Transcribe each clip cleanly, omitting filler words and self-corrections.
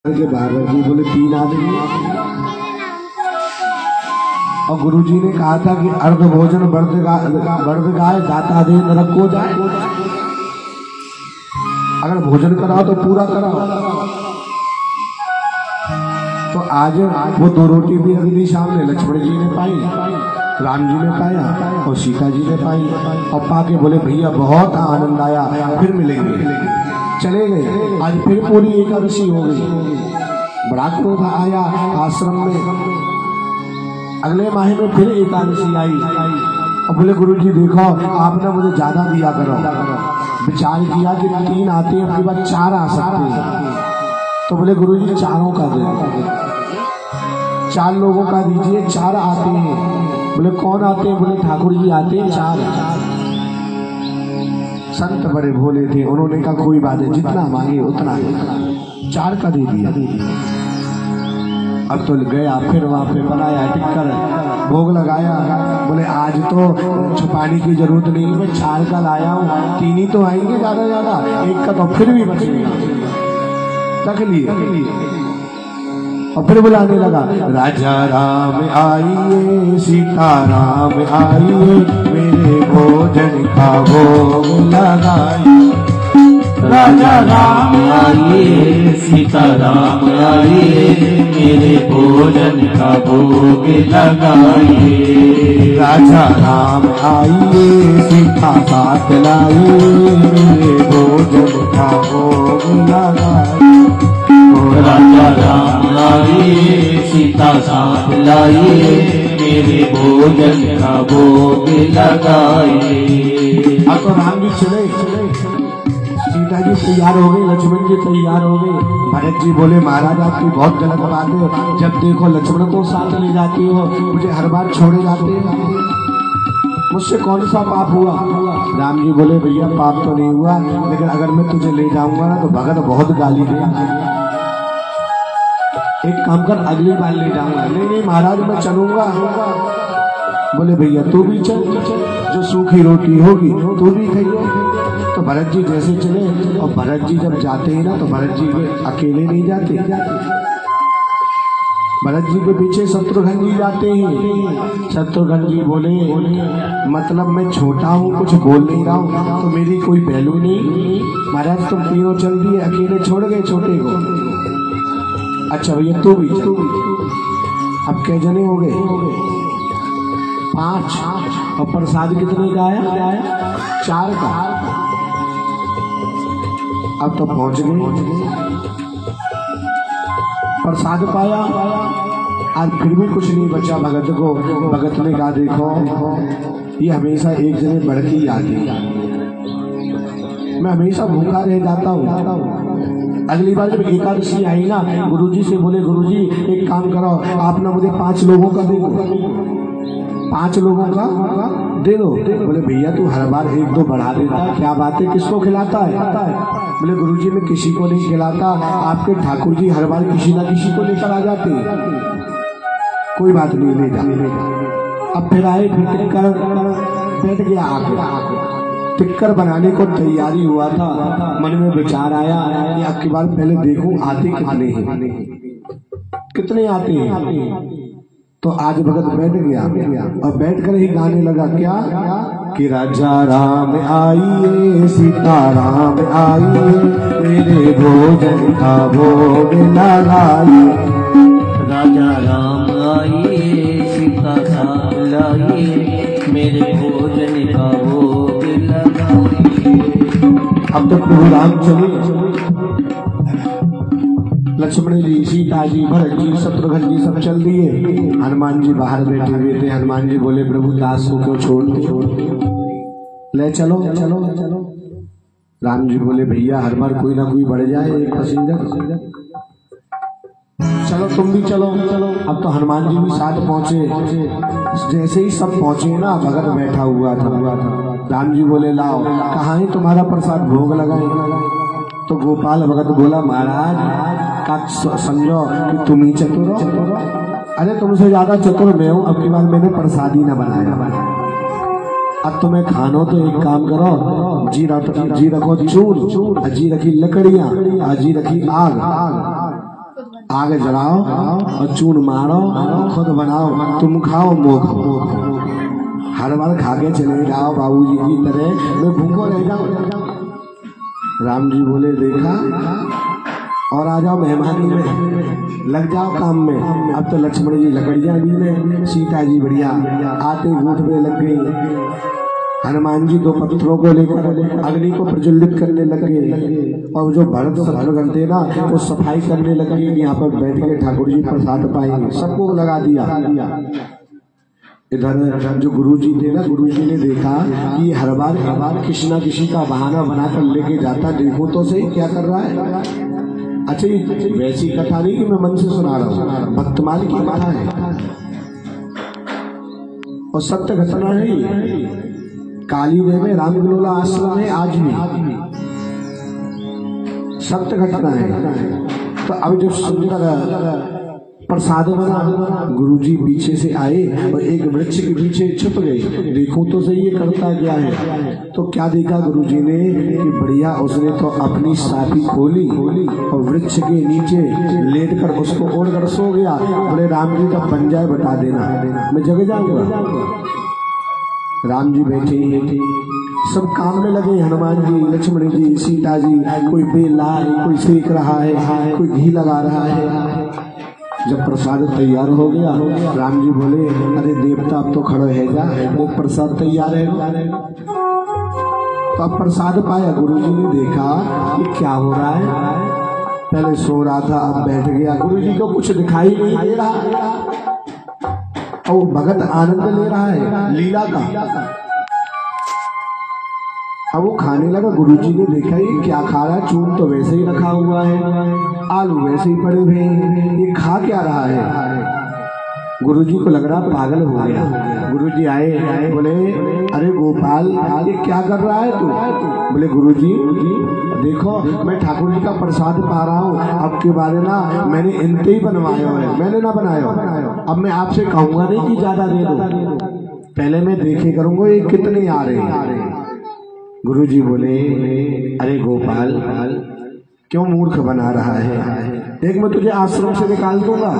के बाबा जी बोले 3 आदमी। और गुरुजी ने कहा था कि अर्ध भोजन वर्ध गाय दाता दे नरक को जाए। अगर भोजन कराओ तो पूरा कराओ। तो आज वो 2 रोटी भी रख दी सामने। लक्ष्मण जी ने पाई, राम जी ने पाया और सीता जी ने पाई। और पाके बोले भैया बहुत आनंद आया, फिर मिलेंगे। चले गए। आज फिर पूरी एकादशी हो गई। बड़ा क्रोध आया आश्रम में। अगले माह में फिर एकादशी आई। अब बोले गुरु जी देखो आपने मुझे ज्यादा दिया करो। विचार किया कि 3 आते हैं, अपनी बात 4 आ सकते हैं। तो बोले गुरु जी 4 का दे, 4 लोगों का दीजिए। 4 आते हैं। बोले कौन आते हैं? बोले ठाकुर जी आते हैं 4। संत बड़े भोले थे, उन्होंने कहा कोई बात है, जितना मांगे उतना ही। 4 का दे दिया। अब तो गया, फिर वहां पे बनाया टिक्कर, भोग लगाया। बोले आज तो छुपाने की जरूरत नहीं, मैं 4 का लाया हूँ, 3 ही तो आएंगे ज्यादा ज्यादा, 1 का तो फिर भी बचेगा। रख लिए। और फिर बुलाने लगा, राजा राम आइए, सीता राम आइए, मेरे भोजन का भोग लगाइए। राजा राम आइए, सीता राम आइए, मेरे भोजन का भोग लगाइए। राजा राम आइए, सीता साथ लाइए, मेरे भोजन का भोग लगाइए। राजा राम आइए, सीता साथ लाइए, मेरे भोजन का भोग लगाइए। अब तो राम जी चले, सीता जी तैयार हो गई, लक्ष्मण जी तैयार हो गए। भरत जी बोले महाराज आपकी बहुत गलत बात है, जब देखो लक्ष्मण को साथ ले जाती हो, मुझे हर बार छोड़े जाते हैं, मुझसे कौन सा पाप हुआ? राम जी बोले भैया पाप तो नहीं हुआ, लेकिन अगर मैं तुझे ले जाऊंगा ना तो भगत बहुत गाली देगा। एक काम कर, अगली बार ले जाऊंगा। नहीं महाराज मैं चलूंगा। बोले भैया तू भी चल, जो सूखी रोटी होगी तू भी खाइए। तो भरत जी जैसे चले, और भरत जी जब जाते हैं ना तो भरत जी अकेले नहीं जाते, भरत जी के पीछे शत्रुघ्न जी जाते हैं। शत्रुघ्न जी बोले मतलब मैं छोटा हूँ, कुछ बोल नहीं रहा हूँ, तो मेरी कोई वैल्यू नहीं। महाराज तुम तीनों चल दिए, अकेले छोड़ गए छोटे को। अच्छा भैया तू भी। अब कै जने हो गए? 5। और प्रसाद कितने का आया? 4 का। अब तो पहुंच गए, प्रसाद पाया। आज फिर भी कुछ नहीं बचा भगत को। भगत ने कहा देखो ये हमेशा एक जने बढ़ के ही आती है, मैं हमेशा भूखा रह जाता हूँ। अगली बार जब एकादशी आई ना, गुरुजी से बोले गुरुजी एक काम करो, आप ना मुझे 5 लोगों का दे दो, 5 लोगों का दे दो। बोले भैया तू हर बार 1-2 बढ़ा देता है, क्या बात है, किसको खिलाता है? बोले गुरुजी मैं किसी को नहीं खिलाता, आपके ठाकुर जी हर बार किसी ना किसी को लेकर आ जाते हैं। कोई बात नहीं, ले जा। अब फिर आए, फिर बैठ गया आके। टिक्कर बनाने को तैयारी हुआ था, मन में विचार आया कि अब की बार पहले देखूं आते कितने हैं, कितने आते हैं। तो आज भगत बैठ गया और बैठकर ही गाने लगा क्या कि राजा राम आइए, सीता राम आइए, मेरे भोजन का भोग लगाइए। राजा राम आइए, सीता साथ लाइए, मेरे भोजन का भोग लगाइए। अब तो प्रभु राम चले, लक्ष्मण जी, सीता जी, भरत जी, शत्रुघ्न जी सब चल दिए। हनुमान जी बाहर बैठे हुए थे। हनुमान जी बोले प्रभु दास को क्यों छोड़ते, ले चलो। राम जी बोले भैया हर बार कोई ना कोई बढ़ जाए, एक पैसेंजर, चलो तुम भी चलो। अब तो हनुमान जी भी साथ पहुंचे। जैसे ही सब पहुंचे ना, भगत बैठा हुआ था। राम जी बोले लाओ, कहाँ है तुम्हारा प्रसाद, भोग लगाए। तो गोपाल भगत बोला महाराज का समझो कि तुम ही चतुर हो। अरे तुमसे ज्यादा चतुर मैं हूँ, अब की बार मैंने प्रसाद ही न बनाया। अब तुम्हें खानो तो एक काम करो, जी रखो चूर, जी रखी लकड़ियां, जी रखी आग, आग जलाओ और चून मारो, खुद बनाओ, तुम खाओ मो खाओ। हर बार खा के चले जाओ बाबूजी की तरह, मैं भूखो रह जाऊं। राम जी बोले देखा, और आ जाओ मेहमानी में, लग जाओ काम में। अब तो लक्ष्मण जी लकड़ियां भी में, सीता जी बढ़िया आते गूंथ में लग गई। हनुमान जी 2 पत्थरों को लेकर अग्नि को प्रज्वलित करने लगे, और जो भरत शत्रुघ्न थे ना वो सफाई करने लगे कि यहाँ पर बैठ के ठाकुर जी प्रसाद पाएंगे। सबको लगा दिया। इधर जो गुरुजी थे ना, गुरुजी ने देखा कि हर बार किसी ना किसी का बहाना बनाकर लेके जाता, देखो तो सही क्या कर रहा है। अच्छा, ये वैसी कथा नहीं कि मैं मन से सुना रहा हूँ, भक्तमाल की कथा है और सत्य घटना है ये। कालीवे में रामगलोला आश्रम है, आज भी सत्य घटना है। तो अब जब सुंदर प्रसाद बना, गुरुजी पीछे से आए और एक वृक्ष के पीछे छुप गए, देखो तो सही ये करता क्या है। तो क्या देखा गुरुजी ने कि बढ़िया, उसने तो अपनी साथी खोली और वृक्ष के नीचे लेट कर उसको ओढ़कर सो गया। बोले राम जी का बन जाए बता देना, मैं जग जाऊंगा। राम जी बैठे सब काम में लगे, हनुमान जी, लक्ष्मण जी, सीता जी, कोई बेल ला है, कोई सेक रहा है, कोई घी लगा रहा है। जब प्रसाद तैयार हो गया, राम जी बोले अरे देवता अब तो खड़े है जा, वो प्रसाद तैयार है। तो अब प्रसाद पाया। गुरुजी ने देखा कि क्या हो रहा है, पहले सो रहा था अब बैठ गया। गुरुजी को कुछ दिखाई नहीं दे रहा और भगत आनंद ले रहा है लीला का। अब वो खाने लगा। गुरुजी ने देखा ये क्या खा रहा है, चून तो वैसे ही रखा हुआ है, आलू वैसे ही पड़े हुए हैं, ये खा क्या रहा है। गुरुजी को लग रहा पागल हो गया। गुरुजी आए, बोले अरे गोपाल ये क्या कर रहा है तू। बोले गुरुजी देखो मैं ठाकुर जी का प्रसाद पा रहा हूँ, अब के बारे ना मैंने इनते ही बनवाया है, मैंने ना बनाया। अब मैं आपसे कहूंगा नहीं कि ज्यादा दे दो, पहले मैं देखे करूंगा ये कितने आ रहे हैं। गुरुजी बोले अरे गोपाल क्यों मूर्ख बना रहा है, देख मैं तुझे आश्रम से निकाल दूंगा।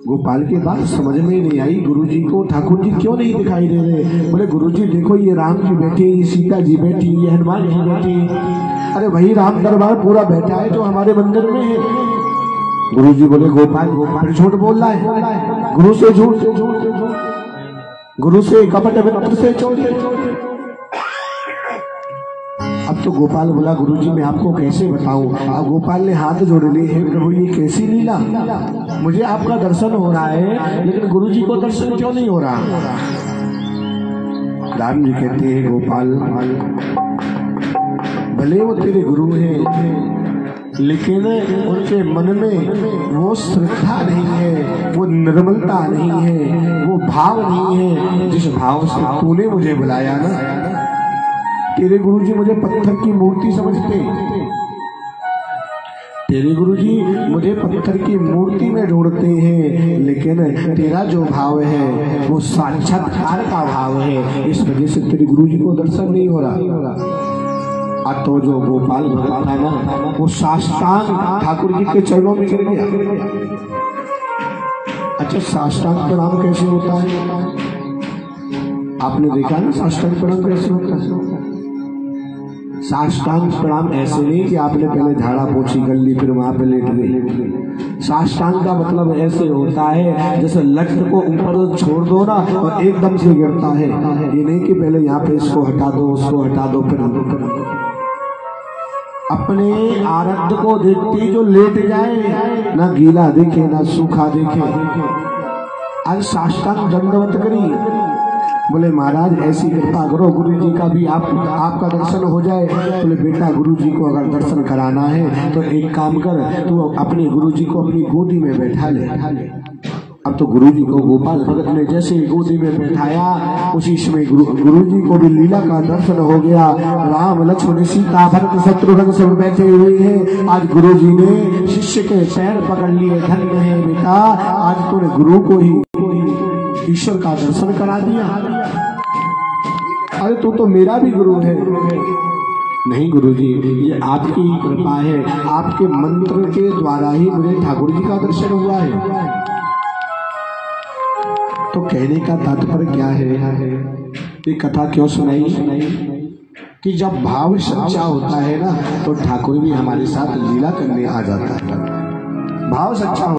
गोपाल की बात समझ में नहीं आई। गुरुजी को ठाकुर जी क्यों नहीं दिखाई दे रहे। बोले गुरुजी देखो ये राम जी बैठे, ये सीता जी बैठी, ये हनुमान जी बैठी, अरे वही राम दरबार पूरा बैठा है जो हमारे मंदिर में है। गुरुजी बोले गोपाल झूठ बोल रहा है, गुरु से झूठ, गुरु से कपट, मित्र से चोरी। अब तो गोपाल बोला गुरुजी मैं आपको कैसे बताऊं। गोपाल ने हाथ जोड़ लिए, हे प्रभु ये कैसी लीला, मुझे आपका दर्शन हो रहा है लेकिन गुरुजी को दर्शन क्यों नहीं हो रहा। राम जी कहते हैं गोपाल भले वो तेरे गुरु हैं लेकिन उनके मन में वो श्रद्धा नहीं है, वो निर्मलता नहीं है, वो भाव नहीं है जिस भाव से तूने मुझे बुलाया ना। तेरे गुरुजी मुझे पत्थर की मूर्ति समझते, तेरे गुरुजी मुझे पत्थर की मूर्ति में ढूंढते हैं, लेकिन तेरा जो भाव है वो साक्षात्कार का भाव है, इस वजह से तेरे गुरुजी को दर्शन नहीं हो रहा। तो जो गोपाल भगत था ना वो साष्टांग ठाकुर जी के चरणों में गिर गया। अच्छा साष्टांग प्रणाम कैसे होता है, आपने देखा ना साष्टांग प्रणाम कैसे होता है। साष्टांग प्रणाम ऐसे नहीं कि आपने पहले झाड़ा पोछी कर ली फिर वहां पे लेट गए। साष्टांग का मतलब ऐसे होता है जैसे लक्ष्य को ऊपर छोड़ दो ना और एकदम से गिरता है, ये नहीं कि पहले यहाँ पे इसको हटा दो उसको हटा दो फिर अपने आराध्य को देखते जो लेट जाए, ना गीला देखे ना सूखा देखे। आज साष्टांग दंडवत करी। बोले महाराज ऐसी कृपा करो गुरु जी का भी आपका दर्शन हो जाए। बोले बेटा गुरु जी को अगर दर्शन कराना है तो एक काम कर, तू अपने गुरु जी को अपनी गोदी में बैठा ले। अब तो गुरु जी को गोपाल भगत ने जैसे गोदी में बैठाया उसी समय गुरु जी को भी लीला का दर्शन हो गया। राम लक्ष्मण सीता भरत शत्रुघ्न सब बैठे हुए हैं। आज गुरु जी ने शिष्य के पैर पकड़ लिए, धन्य है बेटा आज तूने गुरु को ही ईश्वर का दर्शन करा दिया। अरे तू तो मेरा भी गुरु है, नहीं गुरुजी, ये आपकी ही कृपा है, आपके मंत्र के द्वारा ही मुझे ठाकुर जी का दर्शन हुआ है। तो कहने का तात्पर्य क्या है, ये कथा क्यों सुनाई कि जब भाव सच्चा होता है ना तो ठाकुर भी हमारे साथ लीला करने आ जाता है। भाव सच्चा